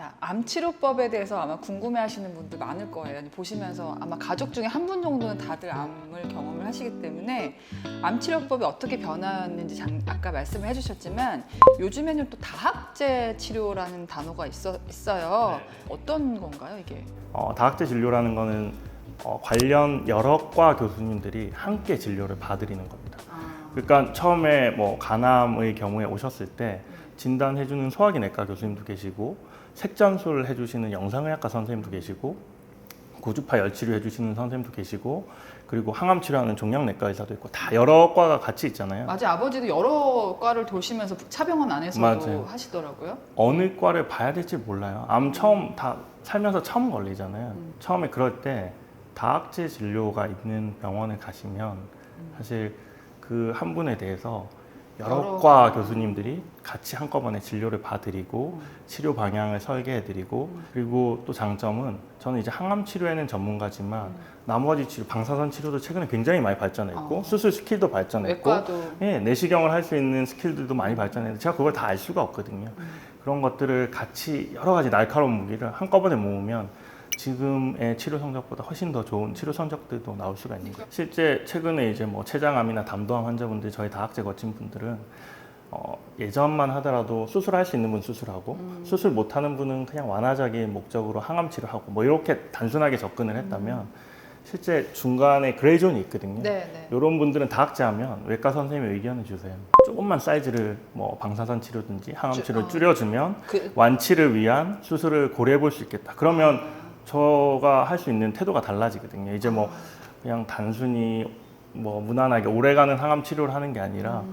자, 암 치료법에 대해서 아마 궁금해하시는 분들 많을 거예요. 보시면서 아마 가족 중에 한 분 정도는 다들 암을 경험을 하시기 때문에 암 치료법이 어떻게 변화했는지 아까 말씀을 해주셨지만 요즘에는 또 다학제 치료라는 단어가 있어요. 어떤 건가요, 이게? 다학제 진료라는 거는 관련 여러 과 교수님들이 함께 진료를 봐드리는 겁니다. 그러니까 처음에 뭐 간암의 경우에 오셨을 때 진단해주는 소화기 내과 교수님도 계시고 색전술 해주시는 영상의학과 선생님도 계시고 고주파 열치료 해주시는 선생님도 계시고 그리고 항암 치료하는 종양내과 의사도 있고 다 여러 과가 같이 있잖아요. 맞아요. 아버지도 여러 과를 도시면서 차병원 안에서도 맞아요. 하시더라고요. 어느 과를 봐야 될지 몰라요. 암 처음 다 살면서 처음 걸리잖아요. 처음에 그럴 때 다학제 진료가 있는 병원에 가시면 사실 그 한 분에 대해서 여러 과 교수님들이 같이 한꺼번에 진료를 봐드리고 치료 방향을 설계해드리고 그리고 또 장점은 저는 이제 항암 치료에는 전문가지만 나머지 치료, 방사선 치료도 최근에 굉장히 많이 발전했고 수술 스킬도 발전했고 외과도. 예, 내시경을 할 수 있는 스킬들도 많이 발전했는데 제가 그걸 다 알 수가 없거든요. 그런 것들을 같이 여러 가지 날카로운 무기를 한꺼번에 모으면 지금의 치료 성적보다 훨씬 더 좋은 치료 성적들도 나올 수가 있는 거예요. 실제 최근에 이제 뭐 췌장암이나 담도암 환자분들 저희 다학제 거친 분들은 예전만 하더라도 수술할 수 있는 분 수술하고 수술 못하는 분은 그냥 완화적인 목적으로 항암 치료하고 뭐 이렇게 단순하게 접근을 했다면 실제 중간에 그레이존이 있거든요. 네. 이런 분들은 다학제 하면 외과 선생님이 의견을 주세요. 조금만 사이즈를 뭐 방사선 치료든지 항암 치료를 줄여주면 완치를 위한 수술을 고려해 볼 수 있겠다. 그러면 저가 할 수 있는 태도가 달라지거든요. 이제 뭐 그냥 단순히 뭐 무난하게 오래가는 항암 치료를 하는 게 아니라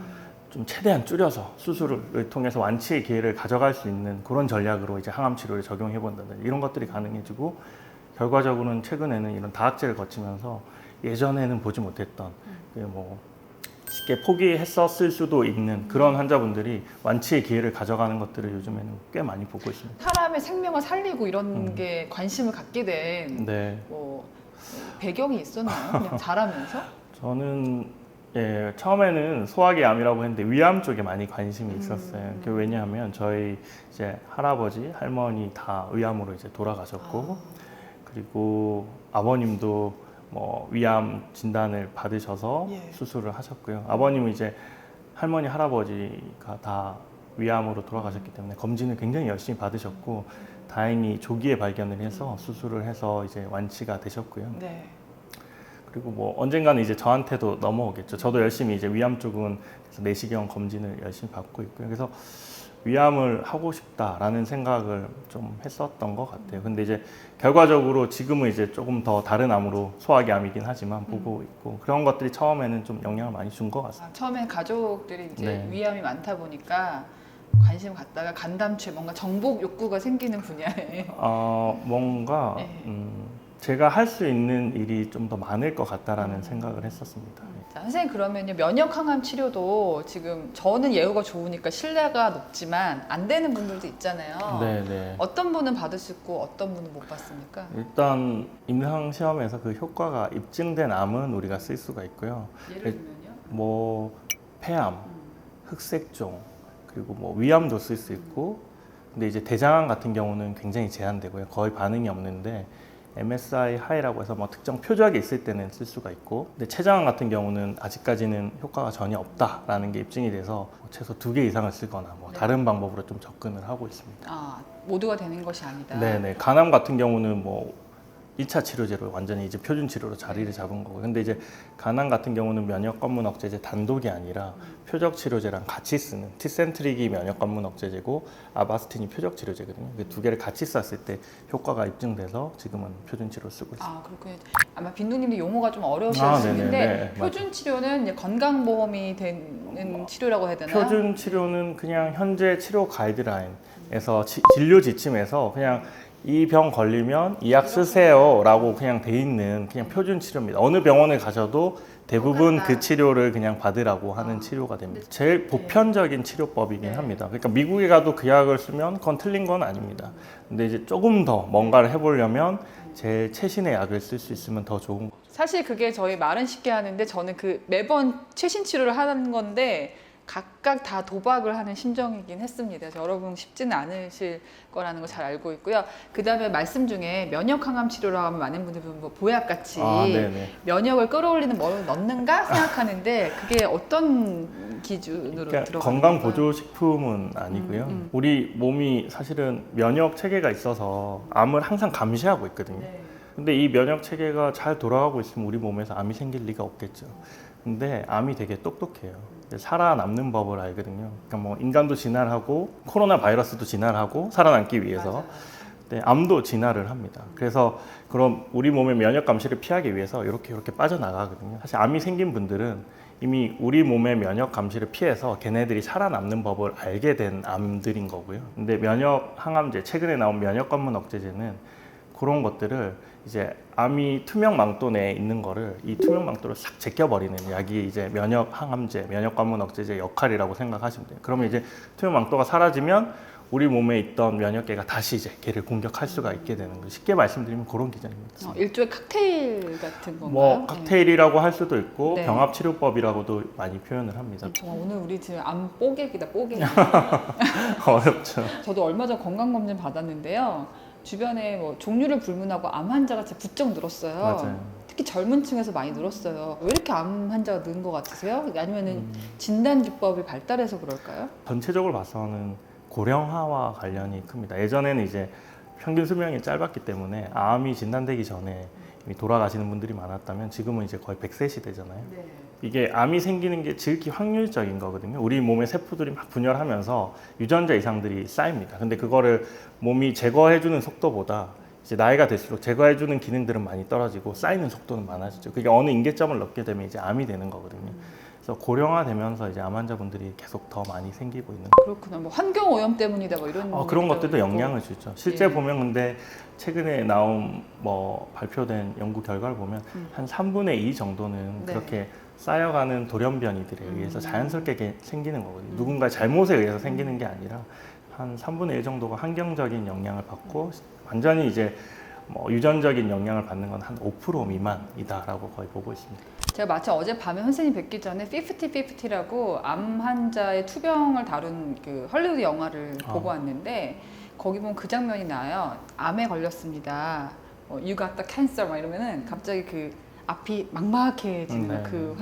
좀 최대한 줄여서 수술을 통해서 완치의 기회를 가져갈 수 있는 그런 전략으로 이제 항암 치료를 적용해 본다든지 이런 것들이 가능해지고 결과적으로는 최근에는 이런 다학제를 거치면서 예전에는 보지 못했던 뭐 쉽게 포기했었을 수도 있는 그런 환자분들이 완치의 기회를 가져가는 것들을 요즘에는 꽤 많이 보고 있습니다. 사람의 생명을 살리고 이런 게 관심을 갖게 된 뭐 배경이 있었나요? 그냥 자라면서? 저는 처음에는 소화기 암이라고 했는데 위암 쪽에 많이 관심이 있었어요. 왜냐하면 저희 이제 할아버지, 할머니 다 위암으로 이제 돌아가셨고 그리고 아버님도 뭐 위암 진단을 받으셔서 수술을 하셨고요. 아버님은 이제 할머니, 할아버지가 다 위암으로 돌아가셨기 때문에 검진을 굉장히 열심히 받으셨고 다행히 조기에 발견을 해서 수술을 해서 이제 완치가 되셨고요. 네. 그리고 뭐 언젠가는 이제 저한테도 넘어오겠죠. 저도 열심히 이제 위암 쪽은 내시경 검진을 열심히 받고 있고요. 그래서 위암을 하고 싶다라는 생각을 좀 했었던 것 같아요. 근데 이제 결과적으로 지금은 이제 조금 더 다른 암으로 소화기 암이긴 하지만 보고 있고 그런 것들이 처음에는 좀 영향을 많이 준 것 같습니다. 처음엔 가족들이 이제 네. 위암이 많다 보니까 관심 갖다가 간담체 뭔가 정복 욕구가 생기는 분야에 뭔가 제가 할 수 있는 일이 좀 더 많을 것 같다라는 생각을 했었습니다. 자, 선생님 그러면요 면역 항암 치료도 지금 저는 예후가 좋으니까 신뢰가 높지만 안 되는 분들도 있잖아요. 네네. 어떤 분은 받을 수 있고 어떤 분은 못 받습니까? 일단 임상 시험에서 그 효과가 입증된 암은 우리가 쓸 수가 있고요. 예를 들면요? 뭐 폐암, 흑색종, 그리고 뭐 위암도 쓸 수 있고, 근데 이제 대장암 같은 경우는 굉장히 제한되고요. 거의 반응이 없는데 MSI 하이라고 해서 뭐 특정 표적이 있을 때는 쓸 수가 있고, 근데 췌장암 같은 경우는 아직까지는 효과가 전혀 없다라는 게 입증이 돼서 최소 2개 이상을 쓰거나 뭐 다른 방법으로 좀 접근을 하고 있습니다. 모두가 되는 것이 아니다. 네네. 간암 같은 경우는 뭐 1차 치료제로 완전히 이제 표준 치료로 자리를 잡은 거고, 근데 이제 간암 같은 경우는 면역 관문 억제제 단독이 아니라 표적 치료제랑 같이 쓰는 티센트릭이 면역 관문 억제제고 아바스틴이 표적 치료제거든요. 그 두 개를 같이 썼을 때 효과가 입증돼서 지금은 표준 치료 쓰고 있습니다. 그렇군요. 아마 빈누님도 용어가 좀 어려우실 수 있는데 표준 치료는 이제 건강보험이 되는 치료라고 해야 되나요? 표준 치료는 그냥 현재 치료 가이드라인에서 진료 지침에서 그냥 이 병 걸리면 이 약 쓰세요 라고 그냥 돼 있는 그냥 표준 치료입니다. 어느 병원에 가셔도 대부분 그 치료를 그냥 받으라고 하는 치료가 됩니다. 제일 보편적인 치료법이긴 합니다. 그러니까 미국에 가도 그 약을 쓰면 그건 틀린 건 아닙니다. 근데 이제 조금 더 뭔가를 해보려면 제일 최신의 약을 쓸 수 있으면 더 좋은 거죠. 사실 그게 저희 말은 쉽게 하는데 저는 그 매번 최신 치료를 하는 건데 각각 다 도박을 하는 심정이긴 했습니다. 그래서 여러분 쉽지는 않으실 거라는 걸 잘 알고 있고요. 그 다음에 말씀 중에 면역 항암 치료라고 하면 많은 분들이 뭐 보약같이 면역을 끌어올리는 뭘 넣는가 생각하는데 그게 어떤 기준으로 그러니까 들어가는 건강 건가요? 보조식품은 아니고요. 우리 몸이 사실은 면역 체계가 있어서 암을 항상 감시하고 있거든요. 네. 근데 이 면역 체계가 잘 돌아가고 있으면 우리 몸에서 암이 생길 리가 없겠죠. 근데 암이 되게 똑똑해요. 살아남는 법을 알거든요. 그러니까 뭐 인간도 진화하고 코로나 바이러스도 진화하고 살아남기 위해서 네, 암도 진화를 합니다. 그래서 그럼 우리 몸의 면역 감시를 피하기 위해서 이렇게 빠져나가거든요. 사실 암이 생긴 분들은 이미 우리 몸의 면역 감시를 피해서 걔네들이 살아남는 법을 알게 된 암들인 거고요. 근데 면역 항암제, 최근에 나온 면역 관문 억제제는 그런 것들을 이제 암이 투명 망토 내에 있는 거를 이 투명 망토를 싹 제껴버리는 약이 이제 면역 항암제, 면역 관문 억제제 역할이라고 생각하시면 돼요. 그러면 이제 투명 망토가 사라지면 우리 몸에 있던 면역계가 다시 이제 걔를 공격할 수가 있게 되는 거죠. 쉽게 말씀드리면 그런 기전입니다. 일종의 칵테일 같은 건가요? 뭐 칵테일이라고 할 수도 있고 네. 병합치료법이라고도 많이 표현을 합니다. 정말 오늘 우리 지금 암 뽀개기다 뽀개기. 어렵죠. 저도 얼마 전 건강검진 받았는데요. 주변에 뭐 종류를 불문하고 암 환자가 진짜 부쩍 늘었어요. 맞아요. 특히 젊은 층에서 많이 늘었어요. 왜 이렇게 암 환자가 는 것 같으세요? 아니면은 진단 기법이 발달해서 그럴까요? 전체적으로 봐서는 고령화와 관련이 큽니다. 예전에는 이제 평균 수명이 짧았기 때문에 암이 진단되기 전에 이미 돌아가시는 분들이 많았다면 지금은 이제 거의 100세 시대잖아요. 네. 이게 암이 생기는 게 지극히 확률적인 거거든요. 우리 몸의 세포들이 막 분열하면서 유전자 이상들이 쌓입니다. 근데 그거를 몸이 제거해주는 속도보다 이제 나이가 들수록 제거해주는 기능들은 많이 떨어지고 쌓이는 속도는 많아지죠. 그게 어느 임계점을 넘게 되면 이제 암이 되는 거거든요. 그래서 고령화되면서 이제 암 환자분들이 계속 더 많이 생기고 있는 거예요. 그렇구나. 뭐 환경 오염 때문이다 뭐 이런 그런 얘기도 것들도 있고. 영향을 주죠. 실제 예. 보면 근데 최근에 나온 뭐 발표된 연구 결과를 보면 한 3분의 2 정도는 네. 그렇게 쌓여가는 돌연변이들에 의해서 자연스럽게 생기는 거거든요. 누군가의 잘못에 의해서 생기는 게 아니라 한 3분의 1 정도가 환경적인 영향을 받고 완전히 이제 뭐 유전적인 영향을 받는 건 한 5% 미만이다라고 거의 보고 있습니다. 제가 마침 어젯밤에 선생님 뵙기 전에 50-50라고 암 환자의 투병을 다룬 그 헐리우드 영화를 보고 왔는데 거기 보면 그 장면이 나요. 암에 걸렸습니다. You got the cancer 막 이러면은 갑자기 그 앞이 막막해지는 네. 그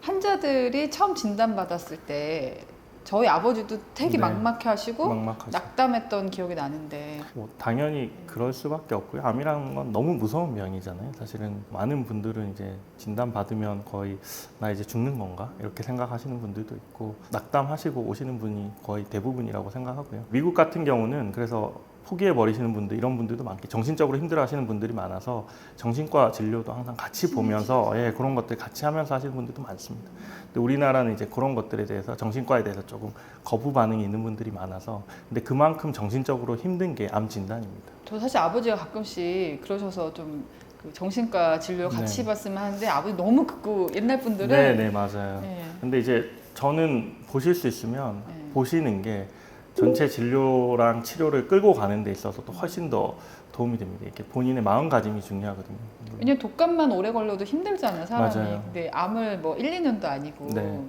환자들이 처음 진단받았을 때 저희 아버지도 되게 네. 막막해하시고 막막하죠. 낙담했던 기억이 나는데 뭐 당연히 그럴 수밖에 없고요. 암이라는 건 너무 무서운 병이잖아요. 사실은 많은 분들은 이제 진단 받으면 거의 나 이제 죽는 건가 이렇게 생각하시는 분들도 있고 낙담하시고 오시는 분이 거의 대부분이라고 생각하고요. 미국 같은 경우는 그래서 포기해 버리시는 분들 이런 분들도 많고 정신적으로 힘들어하시는 분들이 많아서 정신과 진료도 항상 같이 보면서 그런 것들 같이 하면서 하시는 분들도 많습니다. 근데 우리나라는 이제 그런 것들에 대해서 정신과에 대해서 조금 거부 반응이 있는 분들이 많아서 근데 그만큼 정신적으로 힘든 게 암 진단입니다. 저 사실 아버지가 가끔씩 그러셔서 좀 그 정신과 진료 같이 봤으면 하는데 아버지 너무 극구 옛날 분들은 네 맞아요. 네. 근데 이제 저는 보실 수 있으면 네. 보시는 게 전체 진료랑 치료를 끌고 가는 데 있어서 또 훨씬 더 도움이 됩니다. 이렇게 본인의 마음가짐이 중요하거든요. 왜냐면 독감만 오래 걸려도 힘들잖아요, 사람이. 맞아요. 근데 암을 뭐 1, 2년도 아니고 네.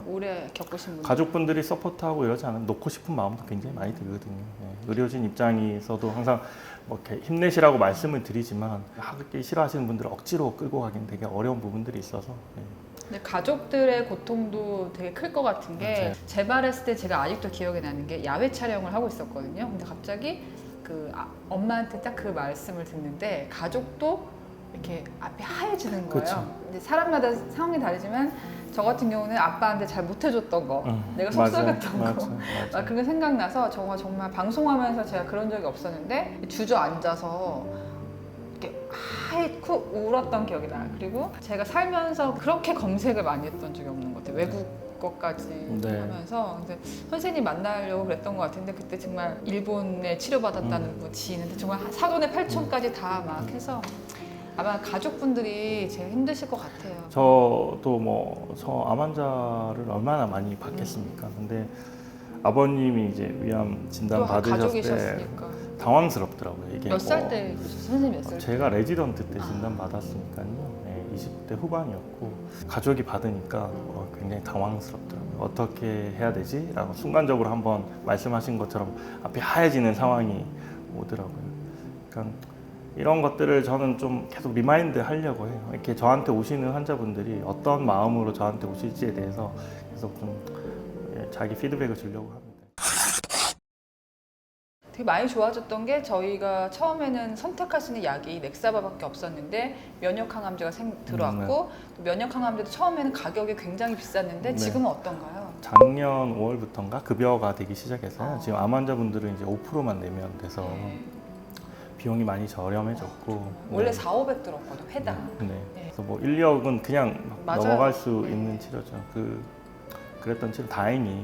오래 겪으신 분들. 가족분들이 서포트하고 이러지 않으면 놓고 싶은 마음도 굉장히 많이 들거든요. 의료진 입장에서도 항상 뭐 이렇게 힘내시라고 말씀을 드리지만 하기 싫어하시는 분들을 억지로 끌고 가기는 되게 어려운 부분들이 있어서 근데 가족들의 고통도 되게 클 것 같은 게 맞아요. 재발했을 때 제가 아직도 기억에 나는 게 야외 촬영을 하고 있었거든요. 근데 갑자기 그 엄마한테 딱 그 말씀을 듣는데 가족도 이렇게 앞이 하얘지는 거예요. 그쵸. 근데 사람마다 상황이 다르지만 저 같은 경우는 아빠한테 잘 못해줬던 거, 내가 속썩였던 거, 막 그런 게 생각나서 정말 방송하면서 제가 그런 적이 없었는데 주저앉아서 이렇게 하얗고 울었던 기억이 나요. 그리고 제가 살면서 그렇게 검색을 많이 했던 적이 없는 것 같아요. 외국 것까지 네. 하면서 근데 선생님 만나려고 그랬던 것 같은데 그때 정말 일본에 치료받았다는 분 지인한테 정말 사돈의 8촌까지 다 막 해서 아마 가족분들이 제일 힘드실 것 같아요. 저도 뭐 저 암 환자를 얼마나 많이 받겠습니까? 근데 아버님이 이제 위암 진단 또 받으셨을 때 가족이셨으니까. 당황스럽더라고요. 이게 몇 살 때 그러셨어요? 선생님 몇 살 때? 제가 레지던트 때 진단 받았으니까요. 20대 후반이었고 가족이 받으니까 굉장히 당황스럽더라고요. 어떻게 해야 되지? 라고 순간적으로 한번 말씀하신 것처럼 앞이 하얘지는 상황이 오더라고요. 그러니까 이런 것들을 저는 좀 계속 리마인드 하려고 해요. 이렇게 저한테 오시는 환자분들이 어떤 마음으로 저한테 오실지에 대해서 계속 좀 자기 피드백을 주려고 합니다. 되게 많이 좋아졌던 게 저희가 처음에는 선택할 수 있는 약이 넥사바밖에 없었는데 면역 항암제가 들어왔고 또 면역 항암제도 처음에는 가격이 굉장히 비쌌는데 네. 지금은 어떤가요? 작년 5월부터인가 급여가 되기 시작해서 지금 암 환자분들은 이제 5%만 내면 돼서 네. 비용이 많이 저렴해졌고 원래 네. 4,500 들었거든요, 회당. 네. 네. 그래서 뭐 1, 2억은 그냥 막 맞아요. 넘어갈 수 네. 있는 치료죠. 그랬던 치료 다행히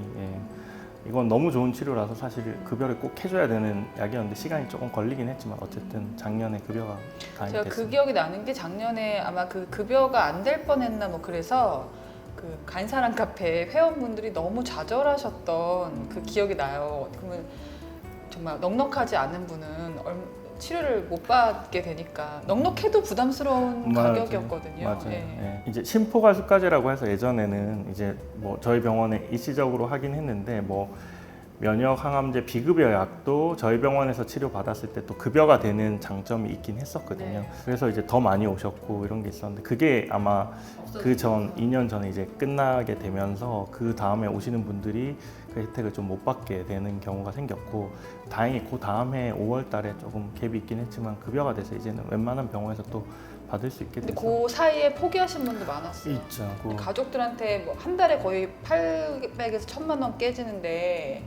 이건 너무 좋은 치료라서 사실 급여를 꼭 해줘야 되는 약이었는데 시간이 조금 걸리긴 했지만 어쨌든 작년에 급여가 다행히 제가 됐습니다. 그 기억이 나는 게 작년에 아마 그 급여가 안 될 뻔했나 뭐 그래서 그 간사랑 카페 회원분들이 너무 좌절하셨던 그 기억이 나요. 그러면 정말 넉넉하지 않은 분은 치료를 못 받게 되니까 넉넉해도 부담스러운 맞아요. 가격이었거든요. 맞아요. 예. 예. 이제 심포가수까지라고 해서 예전에는 이제 뭐 저희 병원에 일시적으로 하긴 했는데 뭐 면역 항암제 비급여 약도 저희 병원에서 치료 받았을 때 또 급여가 되는 장점이 있긴 했었거든요. 네. 그래서 이제 더 많이 오셨고 이런 게 있었는데 그게 아마 그 전 2년 전에 이제 끝나게 되면서 그 다음에 오시는 분들이 그 혜택을 좀 못 받게 되는 경우가 생겼고 다행히 그 다음에 5월 달에 조금 갭이 있긴 했지만 급여가 돼서 이제는 웬만한 병원에서 또 받을 수 있게 근데 돼서 그 사이에 포기하신 분도 많았어요. 있죠. 가족들한테 뭐 한 달에 거의 800에서 1,000만 원 깨지는데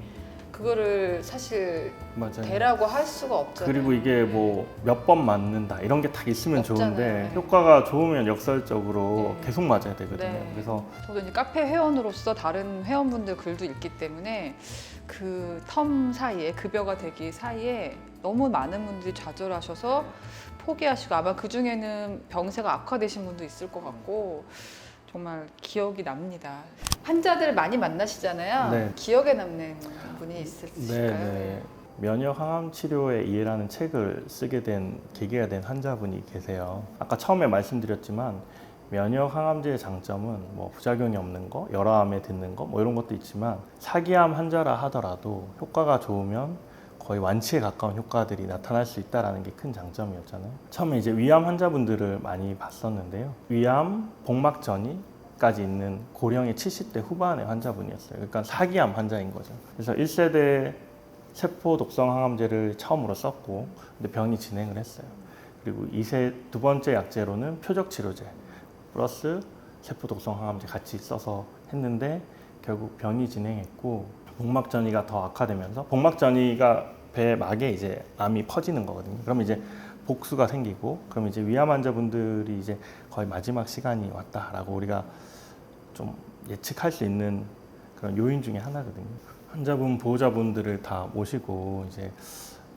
그거를 사실 맞아요. 대라고 할 수가 없잖아요. 그리고 이게 뭐 몇 번 맞는다 이런 게 딱 있으면 없잖아요. 좋은데 네. 효과가 좋으면 역설적으로 네. 계속 맞아야 되거든요. 네. 그래서 저도 이제 카페 회원으로서 다른 회원분들 글도 읽기 때문에 그 텀 사이에 급여가 되기 사이에 너무 많은 분들이 좌절하셔서 포기하시고 아마 그 중에는 병세가 악화되신 분도 있을 것 같고 정말 기억이 납니다. 환자들 많이 만나시잖아요. 네. 기억에 남는 분이 있으실까요? 네. 면역 항암 치료의 이해라는 책을 쓰게 된 계기가 된 환자분이 계세요. 아까 처음에 말씀드렸지만 면역 항암제의 장점은 뭐 부작용이 없는 거, 여러 암에 듣는 거, 뭐 이런 것도 있지만 사기암 환자라 하더라도 효과가 좋으면 거의 완치에 가까운 효과들이 나타날 수 있다는 게 큰 장점이었잖아요. 처음에 이제 위암 환자분들을 많이 봤었는데요. 위암, 복막 전이까지 있는 고령의 70대 후반의 환자분이었어요. 그러니까 사기암 환자인 거죠. 그래서 1세대 세포 독성 항암제를 처음으로 썼고 근데 병이 진행을 했어요. 그리고 두 번째 약제로는 표적 치료제 플러스 세포 독성 항암제 같이 써서 했는데 결국 병이 진행했고 복막 전이가 더 악화되면서 복막 전이가 배 막에 이제 암이 퍼지는 거거든요. 그러면 이제 복수가 생기고 그럼 이제 위암 환자분들이 이제 거의 마지막 시간이 왔다라고 우리가 좀 예측할 수 있는 그런 요인 중에 하나거든요. 환자분 보호자분들을 다 모시고 이제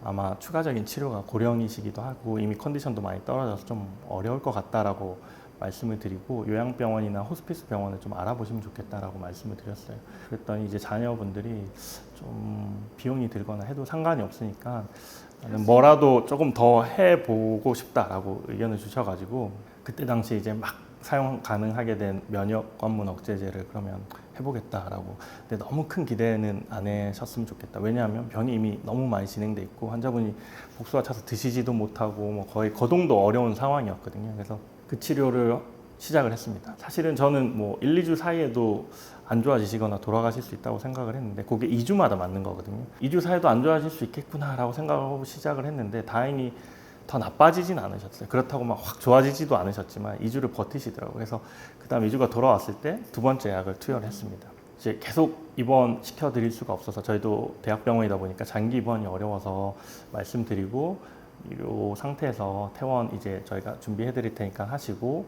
아마 추가적인 치료가 고령이시기도 하고 이미 컨디션도 많이 떨어져서 좀 어려울 것 같다라고 말씀을 드리고 요양병원이나 호스피스 병원을 좀 알아보시면 좋겠다라고 말씀을 드렸어요. 그랬더니 이제 자녀분들이 좀 비용이 들거나 해도 상관이 없으니까 나는 뭐라도 조금 더 해보고 싶다라고 의견을 주셔가지고 그때 당시 이제 막 사용 가능하게 된 면역 관문 억제제를 그러면 해보겠다라고. 근데 너무 큰 기대는 안 하셨으면 좋겠다. 왜냐하면 병이 이미 너무 많이 진행돼 있고 환자분이 복수가 차서 드시지도 못하고 뭐 거의 거동도 어려운 상황이었거든요. 그래서 그 치료를 시작을 했습니다. 사실은 저는 뭐 1, 2주 사이에도 안 좋아지시거나 돌아가실 수 있다고 생각을 했는데 그게 2주마다 맞는 거거든요. 2주 사이에도 안 좋아질 수 있겠구나라고 생각하고 시작을 했는데 다행히 더 나빠지진 않으셨어요. 그렇다고 막 확 좋아지지도 않으셨지만 2주를 버티시더라고요. 그래서 그 다음 2주가 돌아왔을 때 두 번째 약을 투여를 했습니다. 이제 계속 입원 시켜드릴 수가 없어서 저희도 대학병원이다 보니까 장기 입원이 어려워서 말씀드리고 이 상태에서 퇴원 이제 저희가 준비해드릴 테니까 하시고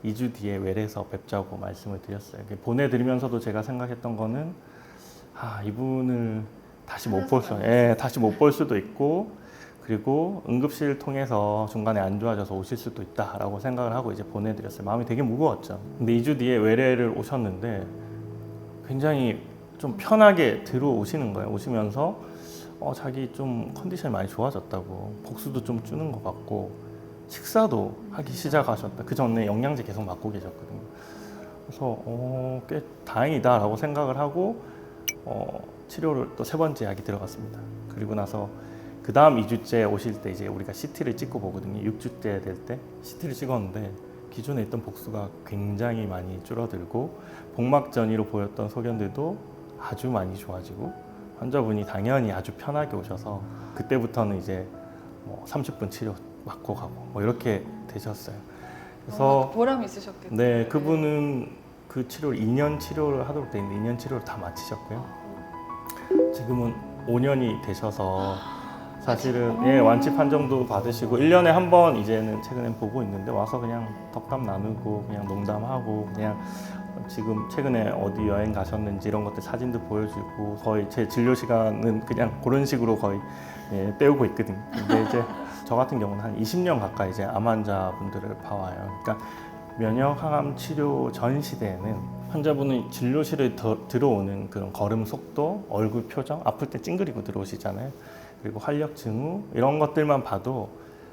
2주 뒤에 외래에서 뵙자고 말씀을 드렸어요. 보내드리면서도 제가 생각했던 거는 이분을 다시 못 볼 수도 있고 그리고 응급실 통해서 중간에 안 좋아져서 오실 수도 있다라고 생각을 하고 이제 보내드렸어요. 마음이 되게 무거웠죠. 근데 2주 뒤에 외래를 오셨는데 굉장히 좀 편하게 들어오시는 거예요. 오시면서 자기 좀 컨디션이 많이 좋아졌다고 복수도 좀 주는 것 같고 식사도 하기 시작하셨다. 그 전에 영양제 계속 맞고 계셨거든요. 그래서 꽤 다행이다라고 생각을 하고 치료를 또 3번째 약이 들어갔습니다. 그리고 나서 그 다음 2주째 오실 때 이제 우리가 CT를 찍고 보거든요. 6주째 될 때 CT를 찍었는데 기존에 있던 복수가 굉장히 많이 줄어들고 복막 전이로 보였던 소견들도 아주 많이 좋아지고 환자분이 당연히 아주 편하게 오셔서 그때부터는 이제 30분 치료 맞고 가고 이렇게 되셨어요. 그래서 보람이 있으셨겠네요. 네, 그분은 그 치료를 2년 치료를 하도록 돼 있는데 2년 치료를 다 마치셨고요. 지금은 5년이 되셔서 사실은 완치 판정도 받으시고 1년에 한 번 이제는 최근에 보고 있는데 와서 그냥 덕담 나누고 그냥 농담하고 그냥 지금 최근에 어디 여행 가셨는지 이런 것들 사진도 보여주고 거의 제 진료 시간은 그냥 그런 식으로 거의 때우고 있거든요. 근데 이제 저 같은 경우는 한 20년 가까이 이제 암 환자분들을 봐와요. 그러니까 면역 항암 치료 전 시대에는 환자분이 진료실에 들어오는 그런 걸음 속도, 얼굴 표정, 아플 때 찡그리고 들어오시잖아요. 그리고 활력 징후 이런 것들만 봐도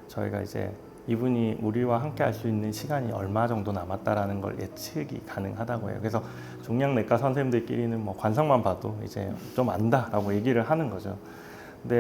저희가 이제 이분이 우리와 함께 할 수 있는 시간이 얼마 정도 남았다라는 걸 예측이 가능하다고 해요. 그래서 종양내과 선생님들끼리는 뭐 관상만 봐도 이제 좀 안다라고 얘기를 하는 거죠. 근데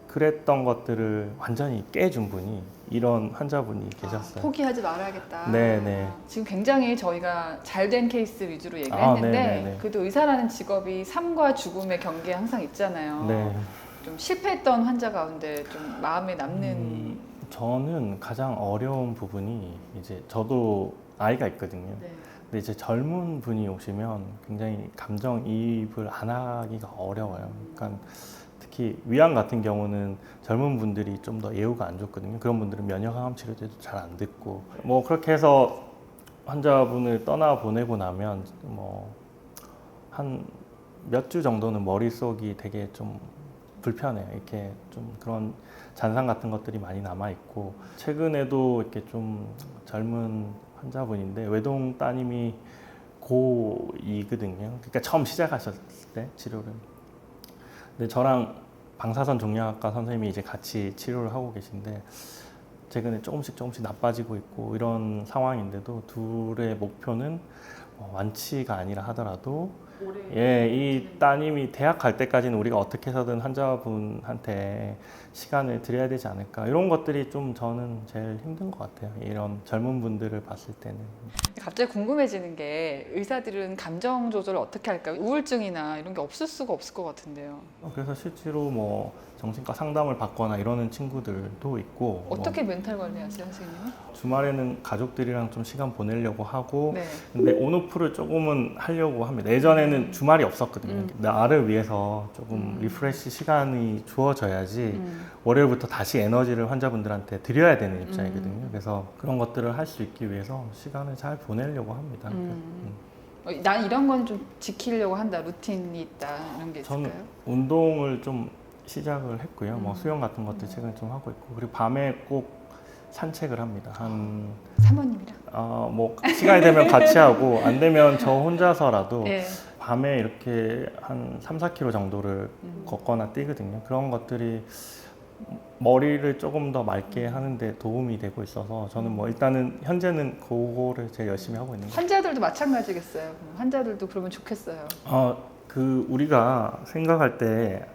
그랬던 것들을 완전히 깨준 분이 이런 환자분이 계셨어요. 포기하지 말아야겠다. 네네. 지금 굉장히 저희가 잘된 케이스 위주로 얘기를 했는데 네네네. 그래도 의사라는 직업이 삶과 죽음의 경계에 항상 있잖아요. 네. 좀 실패했던 환자 가운데 좀 마음에 남는 저는 가장 어려운 부분이 이제 저도 아이가 있거든요. 네. 근데 이제 젊은 분이 오시면 굉장히 감정이입을 안 하기가 어려워요. 그러니까 특히 위암 같은 경우는 젊은 분들이 좀 더 예후가 안 좋거든요. 그런 분들은 면역항암 치료제도 잘 안 듣고 뭐 그렇게 해서 환자분을 떠나 보내고 나면 뭐 한 몇 주 정도는 머릿속이 되게 좀 불편해요. 이렇게 좀 그런 잔상 같은 것들이 많이 남아 있고 최근에도 이렇게 좀 젊은 환자분인데 외동 따님이 고2거든요. 그러니까 처음 시작하셨을 때 치료를. 근데 저랑 방사선 종양학과 선생님이 이제 같이 치료를 하고 계신데 최근에 조금씩 나빠지고 있고 이런 상황인데도 둘의 목표는 완치가 아니라 하더라도 이 따님이 대학 갈 때까지는 우리가 어떻게 해서든 환자분한테 시간을 드려야 되지 않을까 이런 것들이 좀 저는 제일 힘든 것 같아요. 이런 젊은 분들을 봤을 때는. 갑자기 궁금해지는 게 의사들은 감정 조절을 어떻게 할까요? 우울증이나 이런 게 없을 수가 없을 것 같은데요. 그래서 실제로 뭐 정신과 상담을 받거나 이러는 친구들도 있고 어떻게 멘탈 관리하세요, 선생님은? 주말에는 가족들이랑 좀 시간 보내려고 하고 네. 근데 온오프를 조금은 하려고 합니다. 예전에는 주말이 없었거든요. 나를 위해서 조금 리프레시 시간이 주어져야지 월요일부터 다시 에너지를 환자분들한테 드려야 되는 입장이거든요. 그래서 그런 것들을 할 수 있기 위해서 시간을 잘 보내려고 합니다. 난 이런 건 좀 지키려고 한다, 루틴이 있다 이런 게 있을까요? 저는 운동을 좀 시작을 했고요. 뭐 수영 같은 것들 최근에 좀 하고 있고 그리고 밤에 꼭 산책을 합니다. 한 사모님이랑? 뭐 시간이 되면 같이 하고 안 되면 저 혼자서라도 네. 밤에 이렇게 한 3-4km 정도를 걷거나 뛰거든요. 그런 것들이 머리를 조금 더 맑게 하는데 도움이 되고 있어서 저는 뭐 일단은 현재는 그거를 제일 열심히 하고 있는 거예요. 환자들도 마찬가지겠어요. 환자들도 그러면 좋겠어요. 우리가 생각할 때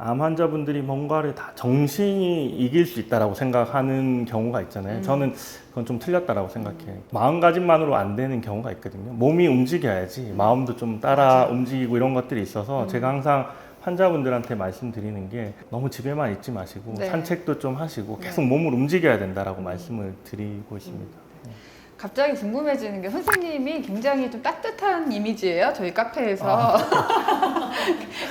암 환자분들이 뭔가를 다 정신이 이길 수 있다라고 생각하는 경우가 있잖아요. 저는 그건 좀 틀렸다라고 생각해요. 마음가짐만으로 안 되는 경우가 있거든요. 몸이 움직여야지 마음도 좀 따라 움직이고 이런 것들이 있어서 제가 항상 환자분들한테 말씀드리는 게 너무 집에만 있지 마시고 네. 산책도 좀 하시고 계속 몸을 움직여야 된다라고 말씀을 드리고 있습니다. 갑자기 궁금해지는 게 선생님이 굉장히 좀 따뜻한 이미지예요. 저희 카페에서.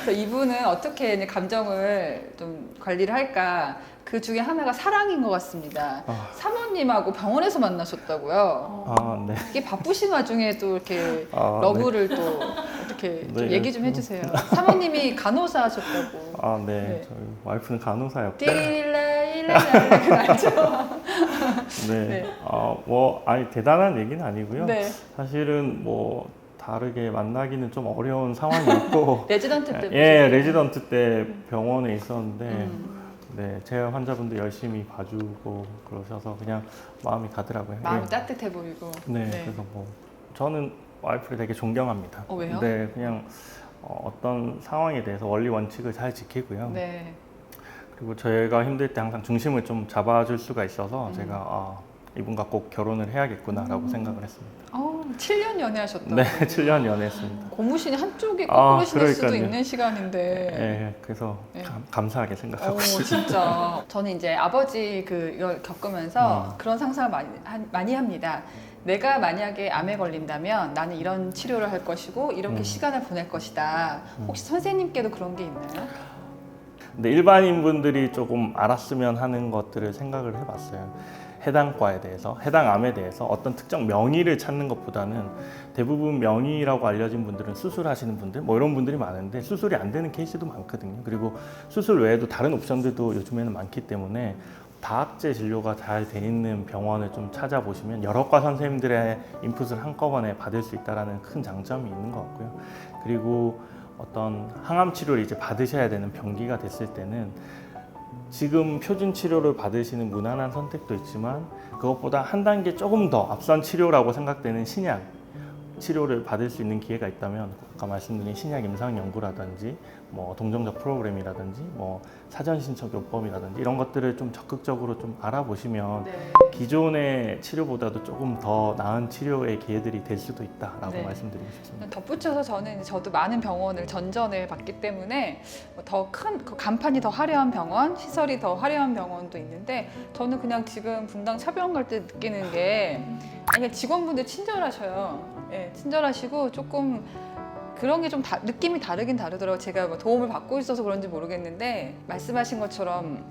그래서 이분은 어떻게 이제 감정을 좀 관리를 할까? 그 중에 하나가 사랑인 것 같습니다. 사모님하고 병원에서 만나셨다고요? 네. 이게 바쁘신 와중에 또 이렇게 러브를 또 어떻게 좀 네. 얘기 좀 해주세요. 사모님이 간호사 하셨다고. 네. 네. 저희 와이프는 간호사였고. 띠라일라일라 알죠? 네. 아니 대단한 얘기는 아니고요. 네. 사실은 뭐 다르게 만나기는 좀 어려운 상황이었고. 레지던트 때. 예, 레지던트 때 병원에 있었는데 네, 제 환자분들 열심히 봐주고 그러셔서 그냥 마음이 가더라고요. 마음이 예. 따뜻해 보이고. 네, 그래서 뭐 저는 와이프를 되게 존경합니다. 왜요? 네, 그냥 어떤 상황에 대해서 원리 원칙을 잘 지키고요. 네. 그리고 저희가 힘들 때 항상 중심을 좀 잡아줄 수가 있어서 제가 이분과 꼭 결혼을 해야겠구나라고 생각을 했습니다. 7년 연애하셨다고. 네, 7년 연애했습니다. 고무신이 한쪽이 거꾸로 신을 수도 그러니까요. 있는 시간인데. 네, 그래서 네. 감사하게 생각하고 있습니다. 진짜. 저는 이제 아버지 이걸 겪으면서 그런 상상을 많이 합니다. 내가 만약에 암에 걸린다면 나는 이런 치료를 할 것이고 이렇게 시간을 보낼 것이다. 혹시 선생님께도 그런 게 있나요? 근데 일반인 분들이 조금 알았으면 하는 것들을 생각을 해봤어요. 해당 과에 대해서, 해당 암에 대해서 어떤 특정 명의를 찾는 것보다는 대부분 명의라고 알려진 분들은 수술하시는 분들, 뭐 이런 분들이 많은데 수술이 안 되는 케이스도 많거든요. 그리고 수술 외에도 다른 옵션들도 요즘에는 많기 때문에 다학제 진료가 잘 돼 있는 병원을 좀 찾아보시면 여러 과 선생님들의 인풋을 한꺼번에 받을 수 있다는 큰 장점이 있는 것 같고요. 그리고 어떤 항암 치료를 이제 받으셔야 되는 병기가 됐을 때는 지금 표준 치료를 받으시는 무난한 선택도 있지만 그것보다 한 단계 조금 더 앞선 치료라고 생각되는 신약 치료를 받을 수 있는 기회가 있다면 아까 말씀드린 신약 임상 연구라든지 뭐 동정적 프로그램이라든지 뭐 사전 신청 요법이라든지 이런 것들을 좀 적극적으로 좀 알아보시면 기존의 치료보다도 조금 더 나은 치료의 기회들이 될 수도 있다라고 말씀드리고 싶습니다. 덧붙여서 저도 많은 병원을 전전을 봤기 때문에 더 큰 간판이 더 화려한 병원, 시설이 더 화려한 병원도 있는데 저는 그냥 지금 분당 차병원 갈 때 느끼는 게 아니 직원분들 친절하셔요. 예, 친절하시고 조금 그런 게 좀 느낌이 다르긴 다르더라고요. 제가 뭐 도움을 받고 있어서 그런지 모르겠는데 말씀하신 것처럼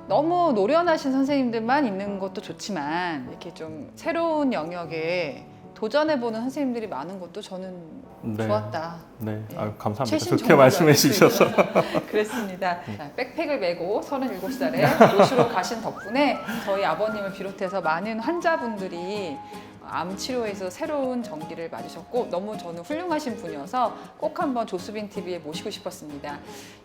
너무 노련하신 선생님들만 있는 것도 좋지만 이렇게 좀 새로운 영역에 도전해보는 선생님들이 많은 것도 저는 좋았다. 네, 예. 아유, 감사합니다. 최신 좋게 말씀해 주셔서. 그랬습니다. 자, 백팩을 메고 37살에 도시로 가신 덕분에 저희 아버님을 비롯해서 많은 환자분들이 암 치료에서 새로운 전기를 맞으셨고 너무 저는 훌륭하신 분이어서 꼭 한번 조수빈 TV에 모시고 싶었습니다.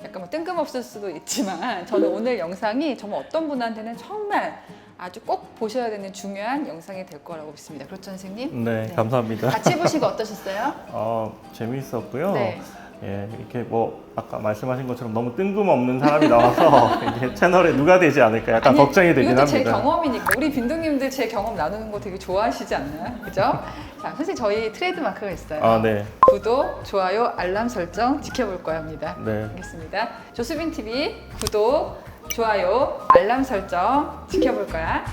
약간 뭐 뜬금없을 수도 있지만 저는 오늘 영상이 정말 어떤 분한테는 정말 아주 꼭 보셔야 되는 중요한 영상이 될 거라고 믿습니다. 그렇죠, 선생님? 네, 감사합니다. 같이 보시고 어떠셨어요? 재미있었고요. 네. 예, 이렇게 뭐 아까 말씀하신 것처럼 너무 뜬금없는 사람이 나와서 이게 채널에 누가 되지 않을까 약간 아니, 걱정이 되긴 이것도 합니다. 제 경험이니까 우리 빈둥님들 제 경험 나누는 거 되게 좋아하시지 않나요? 그죠? 자, 선생님 저희 트레이드 마크가 있어요. 네. 구독, 좋아요, 알람 설정 지켜볼 거야 합니다. 네. 알겠습니다. 조수빈 TV 구독, 좋아요, 알람 설정 지켜볼 거야.